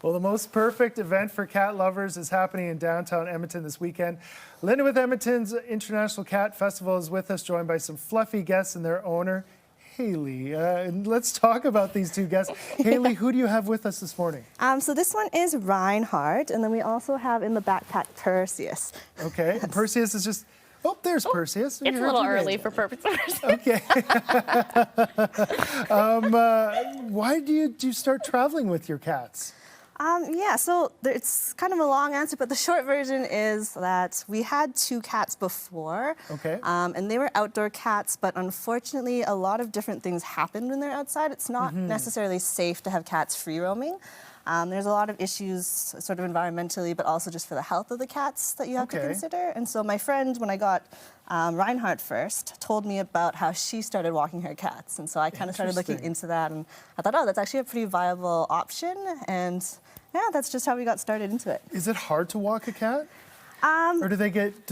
Well, the most perfect event for cat lovers is happening in downtown Edmonton this weekend. Linda with Edmonton's International Cat Festival is with us, joined by some fluffy guests and their owner, Haley. And let's talk about these two guests. Haley, who do you have with us this morning? So this one is Reinhardt, and then we also have in the backpack Perseus. Okay, and Perseus is just... Oh, there's Perseus. It's a little early for purposes. Okay. Why do you start traveling with your cats? So it's kind of a long answer, but the short version is that we had two cats before. Okay. And they were outdoor cats, but unfortunately a lot of different things happen when they're outside. It's not necessarily safe to have cats free roaming. There's a lot of issues sort of environmentally, but also just for the health of the cats that you have to consider. And so my friend, when I got Reinhardt first, told me about how she started walking her cats. And so I kind of started looking into that, and I thought, oh, that's actually a pretty viable option. And yeah, that's just how we got started into it. Is it hard to walk a cat? Or do they get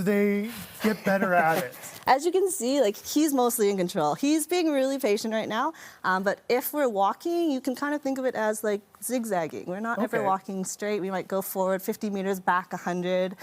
better at it? As you can see, like, he's mostly in control. He's being really patient right now. But if we're walking, you can kind of think of it as like zigzagging. We're not ever walking straight. We might go forward 50 meters, back 100.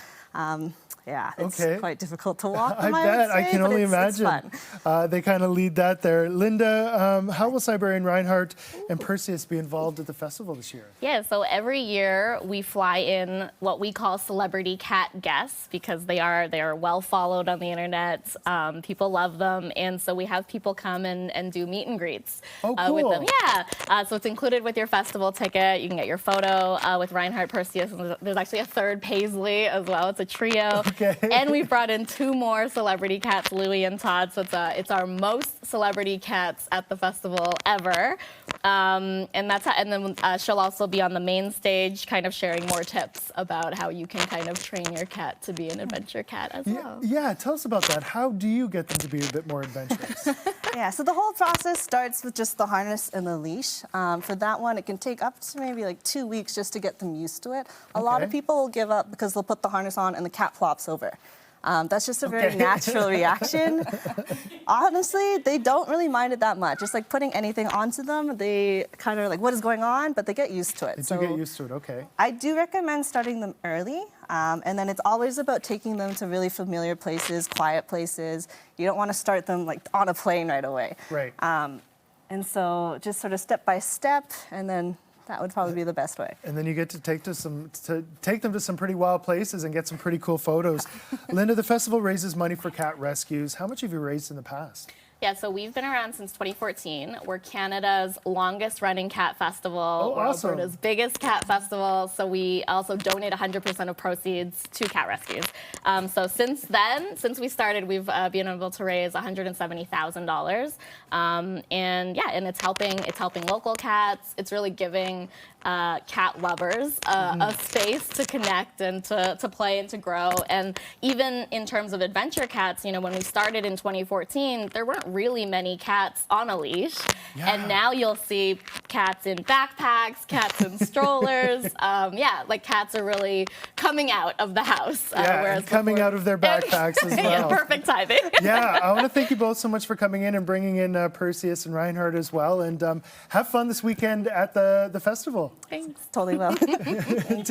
Yeah, it's quite difficult to walk them, I bet. I can only imagine. It's fun. They kind of lead that there. Linda, how will Siberian Reinhardt and Perseus be involved at the festival this year? Yeah, so every year we fly in what we call celebrity cat guests because they are well followed on the internet. People love them, and so we have people come and do meet and greets with them. Yeah, so it's included with your festival ticket. You can get your photo with Reinhardt, Perseus, and there's actually a third Paisley as well. It's a trio. Okay. And we've brought in two more celebrity cats, Louie and Todd. So it's our most celebrity cats at the festival ever. And then she'll also be on the main stage, kind of sharing more tips about how you can kind of train your cat to be an adventure cat as well. Yeah, tell us about that. How do you get them to be a bit more adventurous? Yeah, so the whole process starts with just the harness and the leash. For that one, it can take up to maybe like 2 weeks just to get them used to it. A lot of people will give up because they'll put the harness on and the cat flops over. That's just a very natural reaction. Honestly, they don't really mind it that much. It's like putting anything onto them. They kind of like, what is going on? But they get used to it. They do get used to it, okay. I do recommend starting them early. And then it's always about taking them to really familiar places, quiet places. You don't want to start them like on a plane right away. Right. And so just sort of step by step, and then that would probably be the best way. And then you get to take them to some pretty wild places and get some pretty cool photos. Linda, the festival raises money for cat rescues. How much have you raised in the past? Yeah, so we've been around since 2014. We're Canada's longest running cat festival. We're Alberta's biggest cat festival. So we also donate 100% of proceeds to cat rescues. So since then, since we started, we've been able to raise $170,000. And yeah, and it's helping local cats. It's really giving cat lovers a space to connect and to play and to grow. And even in terms of adventure cats, you know, when we started in 2014, there weren't really many cats on a leash. Yeah. And now you'll see cats in backpacks, cats in strollers. Yeah, like cats are really coming out of the house. And coming out of their backpacks as well. Yeah, perfect timing. Yeah, I want to thank you both so much for coming in and bringing in Perseus and Reinhardt as well. And have fun this weekend at the festival. Thanks. Totally will.